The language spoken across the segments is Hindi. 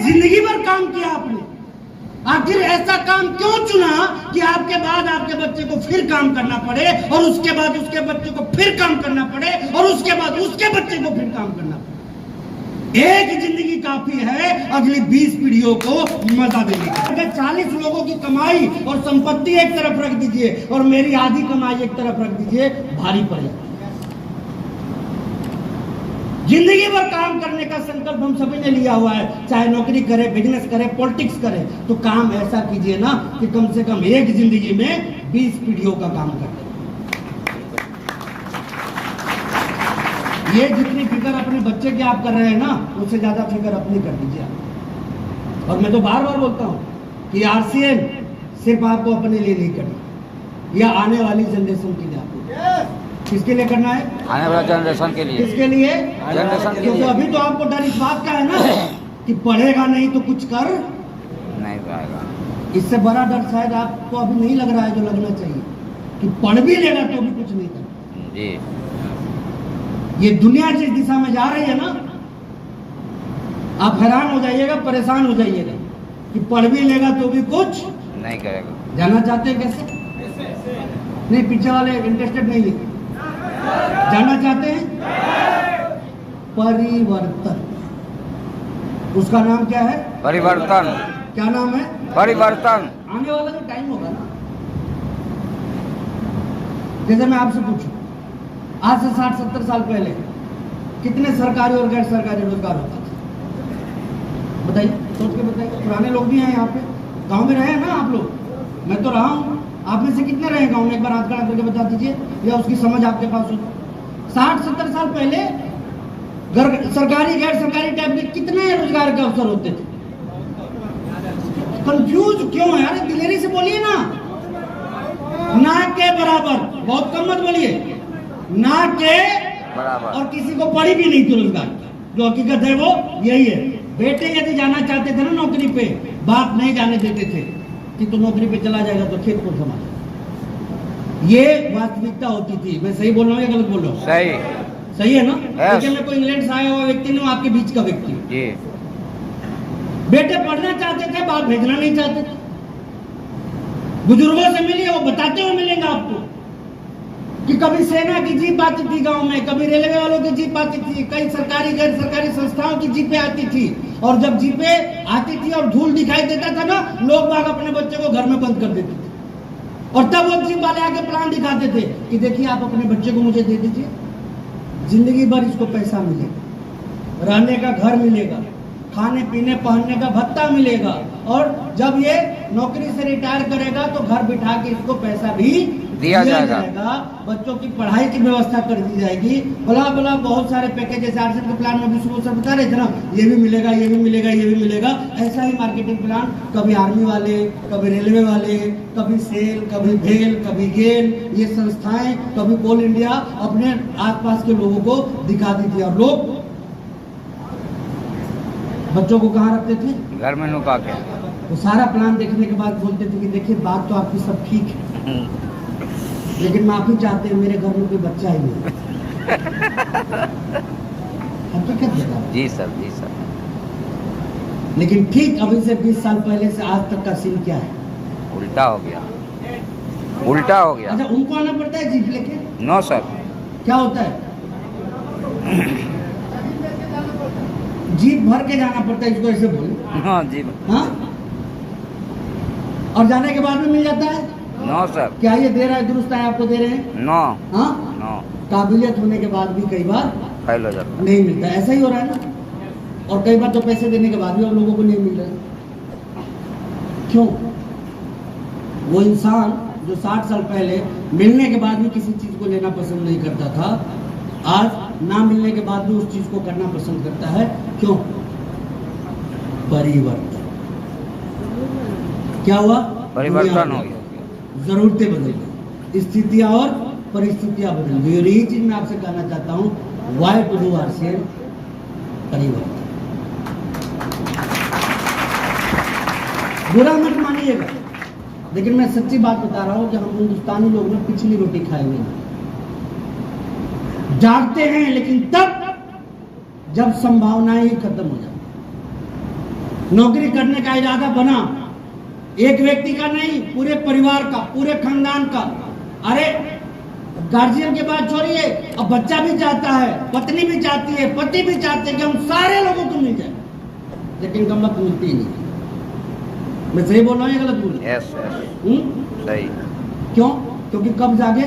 जिंदगी भर काम किया आपने, आखिर ऐसा काम क्यों चुना कि आपके बाद आपके बच्चे को फिर काम करना पड़े और उसके बाद उसके बच्चे को फिर काम करना पड़े और उसके बाद उसके बच्चे को फिर काम करना पड़े? एक जिंदगी काफी है अगली 20 पीढ़ियों को मजा देने की। 40 लोगों की कमाई और संपत्ति एक तरफ रख दीजिए और मेरी आधी कमाई एक तरफ रख दीजिए, भारी पड़ेगा। जिंदगी भर काम करने का संकल्प हम सभी ने लिया हुआ है, चाहे नौकरी करे, बिजनेस करे, पॉलिटिक्स करे, तो काम ऐसा कीजिए ना कि कम से कम एक जिंदगी में 20 पीढ़ियों का काम कर। ये जितनी फिक्र अपने बच्चे की आप कर रहे हैं ना, उससे ज्यादा फिक्र अपनी कर दीजिए। और मैं तो बार बार बोलता हूँ कि आरसीएम सिर्फ आपको अपने लिए नहीं करना, या आने वाली जनरेशन के लिए आपको। किसके लिए करना है? आने वाला जनरेशन के लिए। किसके लिए? जनरेशन के लिए। क्योंकि अभी तो आपको डर इस बात का है ना कि पढ़ेगा नहीं तो कुछ कर नहीं पाएगा। इससे बड़ा डर शायद आपको अभी नहीं लग रहा है जो लगना चाहिए, कि पढ़ भी लेगा तो भी कुछ नहीं कर। जी, ये दुनिया जिस दिशा में जा रही है ना, आप हैरान हो जाइएगा, परेशान हो जाइएगा कि पढ़ भी लेगा तो भी कुछ नहीं करेगा। जानना चाहते हैं कैसे? नहीं, पीछे वाले इंटरेस्टेड नहीं है। जानना चाहते हैं? परिवर्तन, उसका नाम क्या है? परिवर्तन। क्या नाम है? परिवर्तन। आने वाला जो टाइम होगा ना, जैसे मैं आपसे पूछूं, आज से 60-70 साल पहले कितने सरकारी और गैर सरकारी रोजगार होते थे? बताइए, सोच के बताइए। पुराने लोग भी हैं यहाँ पे, गांव में रहे हैं ना आप लोग, मैं तो रहा हूँ। आप में से कितने रहे गांव में? एक बार हाथ खड़ा करके बता दीजिए, या उसकी समझ आपके पास हो। 60-70 साल पहले सरकारी गैर सरकारी टाइप के कितने रोजगार के अवसर होते थे? कंफ्यूज क्यों है यार? दिलेरी से बोलिए ना। ना के बराबर, बहुत कम मत बोलिए, ना के बराबर। और किसी को पड़ी भी नहीं थी रोजगार। जो हकीकत है वो यही है। बेटे यदि जाना चाहते थे ना नौकरी पे, बाप नहीं जाने देते थे कि तू नौकरी पे चला जाएगा तो खेत को संभाल। ये वास्तविकता होती थी। मैं सही बोल रहा हूँ या गलत बोल रहा हूँ? सही है ना? लेकिन मैं कोई इंग्लैंड से आया हुआ व्यक्ति नहीं हूँ, आपके बीच का व्यक्ति हूँ। जी। बेटे पढ़ना चाहते थे, बाप भेजना नहीं चाहते थे। बुजुर्गों से मिलिए, वो बताते हुए मिलेंगे आपको कि कभी सेना की जीप आती थी गांव में, कभी रेलवे वालों की जीप आती थी, कई सरकारी गैर सरकारी संस्थाओं की जीपें आती थी। और जब जीपें आती थी और धूल दिखाई देता था ना, लोग बाग अपने बच्चे को घर में बंद कर देते थे। और तब वो जीप वाले आके प्लान दिखाते थे कि देखिए आप अपने बच्चे को मुझे दे दीजिए, जिंदगी भर इसको पैसा मिलेगा, रहने का घर मिलेगा, खाने पीने पहनने का भत्ता मिलेगा, और जब ये नौकरी से रिटायर करेगा तो घर बिठा के इसको पैसा भी दिया जाएगा, बच्चों की पढ़ाई की व्यवस्था कर दी जाएगी। भला भला बहुत सारे पैकेज, जैसे आरसीएम के प्लान में भी सुबह सर बता रहे थे ना, ये भी मिलेगा, ये भी मिलेगा, ये भी मिलेगा। ऐसा ही मार्केटिंग प्लान कभी आर्मी वाले, कभी रेलवे वाले, कभी सेल, कभी भेल, कभी गेल, ये संस्थाएं, कभी कोल इंडिया अपने आसपास के लोगों को दिखा दी थी। और लोग बच्चों को कहाँ रखते थे? घर में नुका के। वो सारा प्लान देखने के बाद बोलते थे कि देखिए बात तो आपकी सब ठीक है, लेकिन माफी चाहते हैं, मेरे घर में कोई बच्चा ही नहीं। हकीकत बता। जी सर, जी सर। लेकिन ठीक अभी से 20 साल पहले से आज तक का सीन क्या है? उल्टा हो गया, उल्टा हो गया। अच्छा, उनको आना पड़ता है जीप लेके? No sir. क्या होता है? जीप भर के जाना पड़ता है, इसको ऐसे बोलो। हाँ जी। हाँ, और जाने के बाद में मिल जाता है? No sir. क्या ये दे रहा है दुरुस्त है आपको दे रहे हैं? नो। हाँ, नो। काबिलियत होने के बाद भी कई बार फेल हो जाता नहीं मिलता। ऐसा ही हो रहा है ना। और कई बार तो पैसे देने के बाद भी हम लोगों को नहीं मिल रहा है। क्यों? वो इंसान जो 60 साल पहले मिलने के बाद भी किसी चीज को लेना पसंद नहीं करता था, आज ना मिलने के बाद भी उस चीज को करना पसंद करता है। क्यों? परिवर्तन। क्या हुआ? परिवर्तन हो गया, जरूरतें बदल गई, स्थितियां और परिस्थितियां बदल गई। और यही चीज मैं आपसे कहना चाहता हूँ, वाई टू डू आरसीएम, परिवर्तन। बुरा मत मानिएगा, लेकिन मैं सच्ची बात बता रहा हूँ कि हम हिंदुस्तानी लोग ना पिछली रोटी खाए हुए हैं। जागते हैं लेकिन तब जब संभावनाएं ही खत्म हो जाती। नौकरी करने का इरादा बना, एक व्यक्ति का नहीं, पूरे परिवार का, पूरे खानदान का। अरे गार्जियन के बात छोड़िए, अब बच्चा भी चाहता है, पत्नी भी चाहती है, पति भी चाहते हैं कि हम सारे लोगों को मिल जाए, लेकिन गलत मिलती ही नहीं। मैं सही बोल रहा हूँ या गलत बोल रहा यस सही। हूँ? क्यों? क्योंकि कब जागे?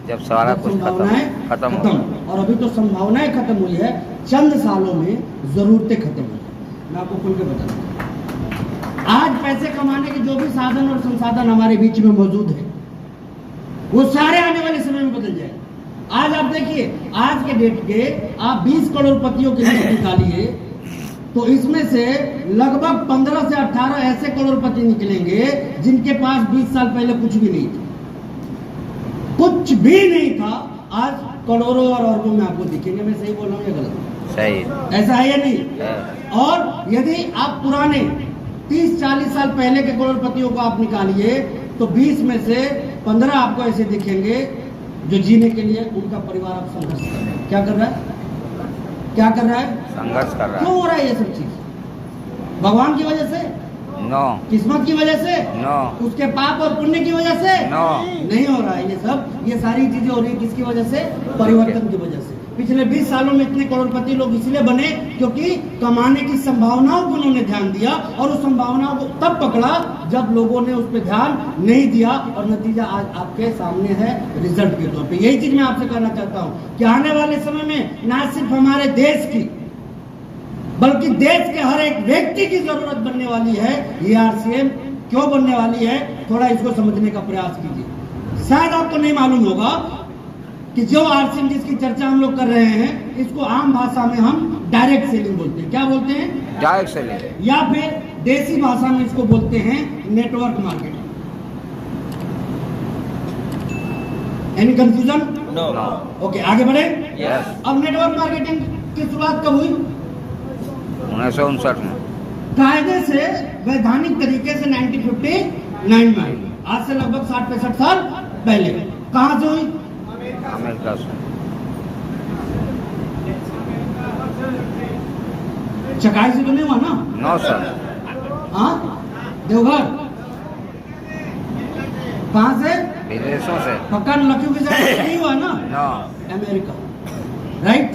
जब सारा कुछ संभावनाएं खत्म हो। और अभी तो संभावनाएं खत्म हुई है, चंद सालों में जरूरतें खत्म हुई है। मैं आपको खुल के बता दूं, आज पैसे कमाने के जो भी साधन और संसाधन हमारे बीच में मौजूद है, वो सारे आने वाले समय में बदल जाएंगे। आज आप देखिए, आज के डेट के आप 20 करोड़पतियों की लिस्ट निकालिए, तो इसमें से लगभग 15 से 18 ऐसे करोड़पति निकलेंगे जिनके पास 20 साल पहले कुछ भी नहीं था, कुछ भी नहीं था। आज करोड़ों और अरबों में आपको दिखेंगे। मैं सही बोल रहा हूँ या गलत? सही। ऐसा है या नहीं? है। और यदि आप पुराने 30-40 साल पहले के करोड़पतियों को आप निकालिए, तो 20 में से 15 आपको ऐसे दिखेंगे जो जीने के लिए उनका परिवार अब संघर्ष कर रहा है। क्या कर रहा है? क्या कर रहा है? संघर्ष कर रहा क्यों हो रहा है ये सब चीज? भगवान की वजह से? नो। किस्मत की वजह से? नो। उसके पाप और पुण्य की वजह से? नो। नहीं हो रहा है ये सब। ये सारी चीजें हो रही है किसकी वजह से? परिवर्तन की वजह से। पिछले 20 सालों में इतने करोड़पति लोग इसलिए बने क्योंकि कमाने की संभावनाओं को उन्होंने ध्यान दिया, और उस संभावनाओं को तब पकड़ा जब लोगों ने उस पर ध्यान नहीं दिया, और नतीजा आज आपके सामने है रिजल्ट के तौर पे। यही चीज मैं आपसे कहना चाहता हूँ कि आने वाले समय में ना सिर्फ हमारे देश की, बल्कि देश के हर एक व्यक्ति की जरूरत बनने वाली है ये आरसीएम। क्यों बनने वाली है, थोड़ा इसको समझने का प्रयास कीजिए। शायद आपको नहीं मालूम होगा कि जो आरसीएम जिसकी चर्चा हम लोग कर रहे हैं, इसको आम भाषा में हम डायरेक्ट सेलिंग बोलते हैं। क्या बोलते हैं? Direct selling. या फिर देसी भाषा में इसको बोलते हैं network marketing. Any confusion? No. Okay, आगे बढ़े। यस। अब नेटवर्क मार्केटिंग की शुरुआत कब हुई? 1959 में। कायदे से वैधानिक तरीके से 1959 में। आज से लगभग 60-65 साल पहले। कहां से हुई? अमेरिका से। चकाई से तो नहीं हुआ ना? No sir. हाँ, देवघर। कहां से? विदेशों से। पक्का लकी वीजा से नहीं हुआ ना? नो। अमेरिका। राइट?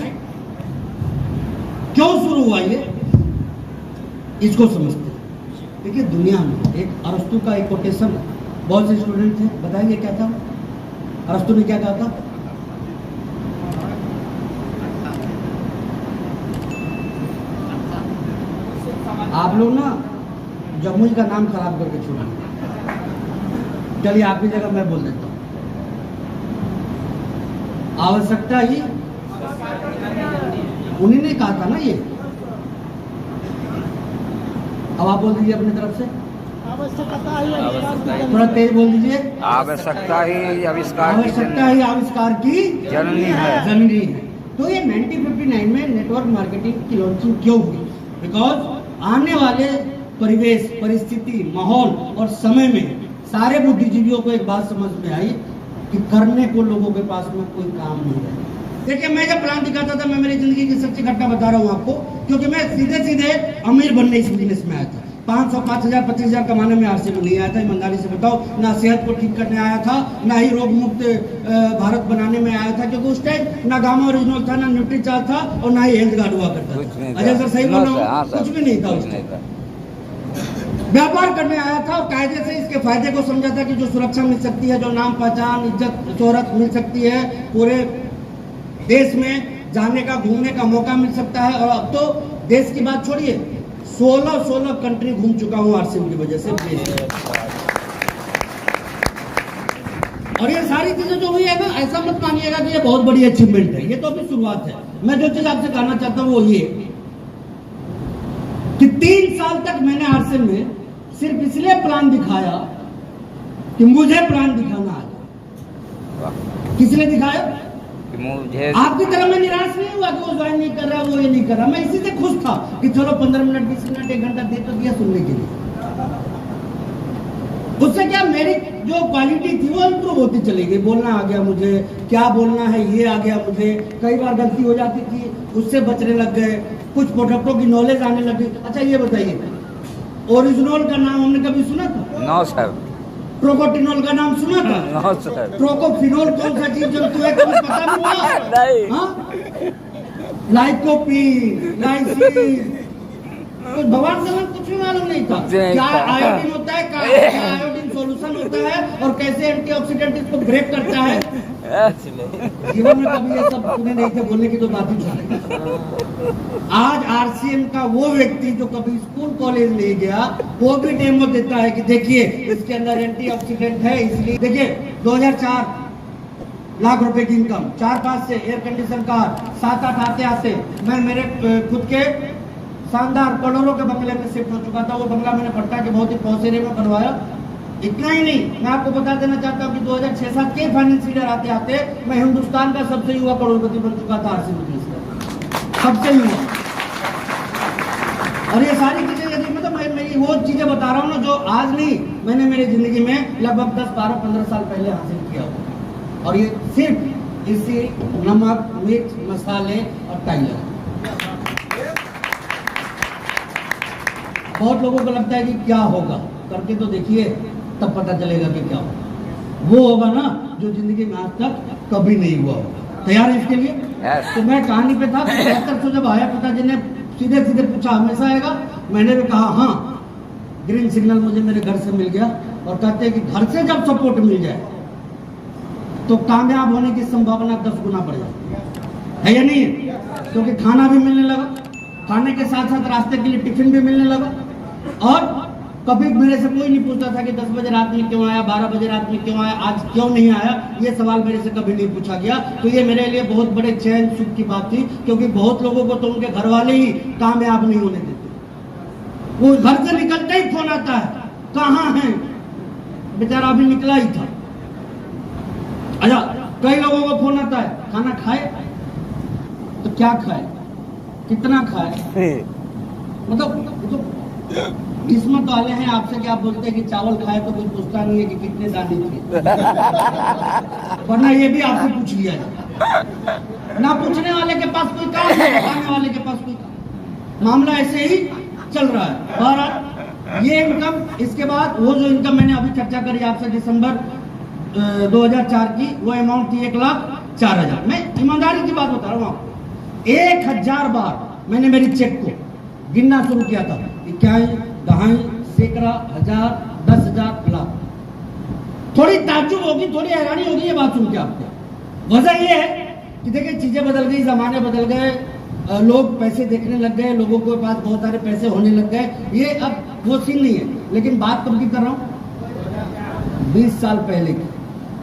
क्यों शुरू हुआ ये, इसको समझते हैं। देखिए, दुनिया में एक अरस्तु का एक कोटेशन, बहुत से स्टूडेंट थे, बताइए क्या था? अरस्तु ने क्या कहा था? आप लोग ना जमुई का नाम खराब करके छोड़ेंगे। चलिए आपकी जगह मैं बोल देता हूँ। आवश्यकता ही, उन्हीं ने कहा था ना ये। अब आप बोल दीजिए अपनी तरफ से, थोड़ा तेज बोल दीजिए। आवश्यकता ही आविष्कार की आवश्यकता ही आविष्कार की जननी है। जननी है। तो ये 1959 में नेटवर्क मार्केटिंग की लॉन्चिंग क्यों हुई? बिकॉज आने वाले परिवेश, परिस्थिति, माहौल और समय में सारे बुद्धिजीवियों को एक बात समझ में आई कि करने को लोगों के पास में कोई काम नहीं है। देखिए, मैं जब प्लान दिखाता था, मैं मेरी जिंदगी की सच्ची घटना बता रहा हूँ आपको, क्योंकि मैं सीधे सीधे अमीर बनने इस बिजनेस में आया था। 500, 5,000, 25,000 कमाने में आरसीएम नहीं आया था, ईमानदारी से बताओ। ना सेहत को ठीक करने आया था, ना ही रोग मुक्त भारत बनाने में आया था, क्योंकि उस टाइम ना गामा ओरिजिनल था, ना न्यूट्रीचार्ज था, और ना ही हेल्थ कार्ड हुआ करता था। अजय सर सही बोल रहा हूँ? कुछ भी नहीं था उस टाइम। व्यापार करने आया था, और कायदे से इसके फायदे को समझा था कि जो सुरक्षा मिल सकती है, जो नाम पहचान, इज्जत, शोहरत मिल सकती है, पूरे देश में जाने का, घूमने का मौका मिल सकता है। और अब तो देश की बात छोड़िए, 16 कंट्री घूम चुका हूँ आरसीएम की वजह से। और ये सारी चीजें जो हुई है ना, ऐसा मत मानिएगा कि ये बहुत बड़ी अचीवमेंट है, ये तो अभी शुरुआत है। मैं जो चीज आपसे कहना चाहता हूँ वो ये कि 3 साल तक मैंने आरसीएम में सिर्फ इसलिए प्लान दिखाया कि मुझे प्लान दिखाना आया। किस लिए दिखाया? कि मुझे आपकी तरह मैं निराश नहीं हुआ कि वो ज्वाइन नहीं कर रहा, वो ये नहीं कर रहा। मैं इसी से खुश था कि चलो 15 मिनट, 20 मिनट, 1 घंटा दे तो दिया सुनने के लिए। उससे क्या, मेरी जो क्वालिटी थी वो इम्प्रूव होती चली गई। बोलना आ गया मुझे, क्या बोलना है ये आ गया मुझे। कई बार गलती हो जाती थी, उससे बचने लग गए। कुछ प्रोडक्टों की नॉलेज आने लगी। अच्छा ये बताइए, ओरिजिनल का नाम हमने कभी सुना था? नो सर, प्रोकोटिनोल का नाम सुना था? No sir. प्रोकोफिनोल कौन सा जीव जंतु है तुम्हें पता नहीं था? नहीं। हाँ? लाइकोपीन, लाइसिन, कुछ भगवान का नाम कुछ भी मालूम नहीं था। क्या आयोडीन होता है, क्या आयोडीन सॉल्यूशन होता है और कैसे एंटीऑक्सीडेंट इसको ब्रेक करता है। जीवन में कभी ये सब सुने नहीं थे, बोलने की तो बात ही नहीं। आज आरसीएम का वो व्यक्ति जो कभी स्कूल कॉलेज नहीं गया, वो भी डेमो देता है कि देखिए इसके अंदर एंटीऑक्सीडेंट है, इसलिए देखिए 2004 लाख रुपए की इनकम, 4-5 से एयर कंडीशन कार, 7-8 आते आते मैं मेरे खुद के शानदार करोड़ों के बंगले में शिफ्ट हो चुका था। वो बंगला मैंने पटना के बहुत ही पौष एरिया में बनवाया। इतना ही नहीं, मैं आपको बता देना चाहता हूँ कि 2006-7 के फाइनेंस लीडर आते आते मैं हिंदुस्तान का सबसे युवा करोड़पति बन चुका था आरसीएम से, सबसे युवा। और ये सारी चीजें यदि मतलब मैं मेरी वो चीजें बता रहा हूँ ना जो आज नहीं, मैंने मेरी जिंदगी में लगभग 10, 12, 15 साल पहले हासिल किया हुआ। और ये सिर्फ इसी नमक, मिर्च, मसाले और टाइगर। बहुत लोगों को लगता है कि क्या होगा, करके तो देखिए तब पता चलेगा कि क्या होगा। वो होगा ना जो जिंदगी में आज तक कभी नहीं हुआ होगा। तैयार है इसके लिए? तो मैं कहानी पे था, 75 जब आया, पिताजी ने सीधे सीधे पूछा हमेशा आएगा? मैंने भी कहा हाँ। ग्रीन सिग्नल मुझे मेरे घर से मिल गया। और कहते हैं कि घर से जब सपोर्ट मिल जाए तो कामयाब होने की संभावना 10 गुना बढ़ जाती है या नहीं है? क्योंकि खाना भी मिलने लगा, खाने के साथ साथ रास्ते के लिए टिफिन भी मिलने लगा। और कभी मेरे से कोई नहीं पूछता था कि 10 बजे रात में क्यों आया, 12 बजे रात में क्यों आया, आज क्यों नहीं आया। ये सवाल मेरे से कभी नहीं पूछा गया। तो ये मेरे लिए बहुत बड़े चैन सुख की बात थी, क्योंकि बहुत लोगों को तो उनके घर वाले ही कामयाब नहीं होने देते। वो घर से निकलते ही फोन आता है, कहाँ है बेचारा, अभी निकला ही था। अच्छा, कई लोगों को फोन आता है, खाना खाए? तो क्या खाए, कितना खाए? मतलब किस्मत वाले हैं आपसे कि आप बोलते हैं कि चावल खाए तो कुछ पूछता नहीं है कि कितने दाने थे। वरना ये भी आपसे पूछ लिया जाए। ना पूछने वाले के पास कोई काम है, खाने वाले के पास कोई काम। मामला ऐसे ही चल रहा है। बहरहाल ये इनकम, इसके बाद वो जो इनकम मैंने अभी चर्चा करी आपसे दिसंबर 2004 की, वो अमाउंट थी 1,04,000। मैं ईमानदारी की बात बता रहा हूँ आपको। 1000 बार मैंने मेरी चेक को गिनना शुरू किया था। 21, 2.5, सैकड़ा, 1000, 10,000, लाख। थोड़ी ताज्जुब होगी, थोड़ी हैरानी होगी ये बात सुन के आपको। वजह ये है कि देखिए चीजें बदल गई, जमाने बदल गए, लोग पैसे देखने लग गए, लोगों के पास बहुत सारे पैसे होने लग गए। ये अब वो सीन नहीं है। लेकिन बात कब की कर रहा हूँ? 20 साल पहले की।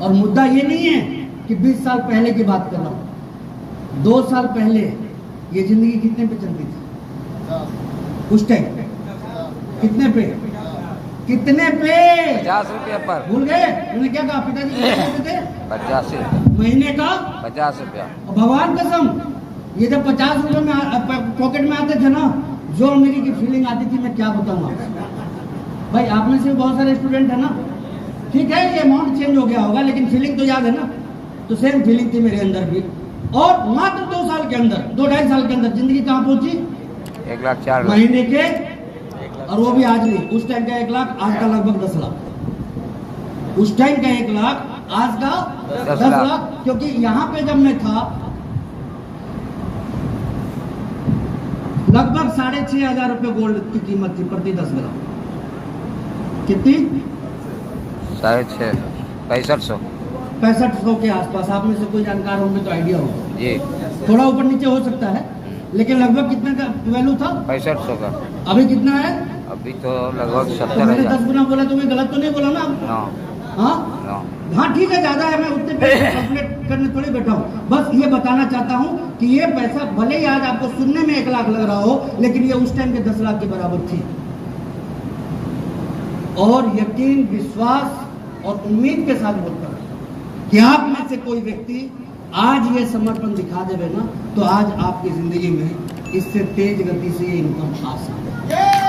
और मुद्दा ये नहीं है कि 20 साल पहले की बात कर रहा हूँ। 2 साल पहले ये जिंदगी कितने पे चलती थी उस टाइम? कितने पे? 50 रुपये पर। भूल गए? मैंने क्या कहा? पिताजी कहते थे 50 महीने का 50 रुपया। भगवान कसम, ये जब 50 रुपए में पॉकेट में आते थे ना, जो मेरी की फीलिंग आती थी मैं क्या बताऊं आपको। भाई आप में से बहुत सारे स्टूडेंट है ना, ठीक है ये अमाउंट चेंज हो गया होगा, लेकिन फीलिंग तो याद है ना। तो सेम फीलिंग थी मेरे अंदर भी। और मात्र 2 साल के अंदर, 2-2.5 साल के अंदर जिंदगी कहाँ पहुंची? 1,04,000 महीने के। और वो भी आज नहीं, उस टाइम का 1 लाख, आज का लगभग 10 लाख। उस टाइम का 1 लाख, आज का 10 लाख। क्योंकि यहाँ पे जब मैं था लगभग 6,500 रुपए गोल्ड की कीमत थी प्रति 10 ग्राम। कितनी? 6,500, 6500। 6500 के आसपास। आप में से कोई जानकार होंगे तो आइडिया होगा जी। थोड़ा ऊपर नीचे हो सकता है, लेकिन लगभग कितने का वैल्यू था? 6500 का। अभी कितना है? अभी तो लगभग तो मैंने 70,000। 10 गुना बोला तो मैं गलत तो नहीं बोला ना? हाँ हाँ ठीक है, ज्यादा है, मैं उतने पे कैलकुलेट करने थोड़ी बैठा हूँ। बस ये बताना चाहता हूँ कि ये पैसा भले ही आज आपको सुनने में 1 लाख लग रहा हो, लेकिन ये उस टाइम के 10 लाख के बराबर थी। और यकीन, विश्वास और उम्मीद के साथ बोलता हूं कि आप में से कोई व्यक्ति आज ये समर्पण दिखा देवे ना, तो आज आपकी जिंदगी में इससे तेज गति से ये इनकम आ सकती है।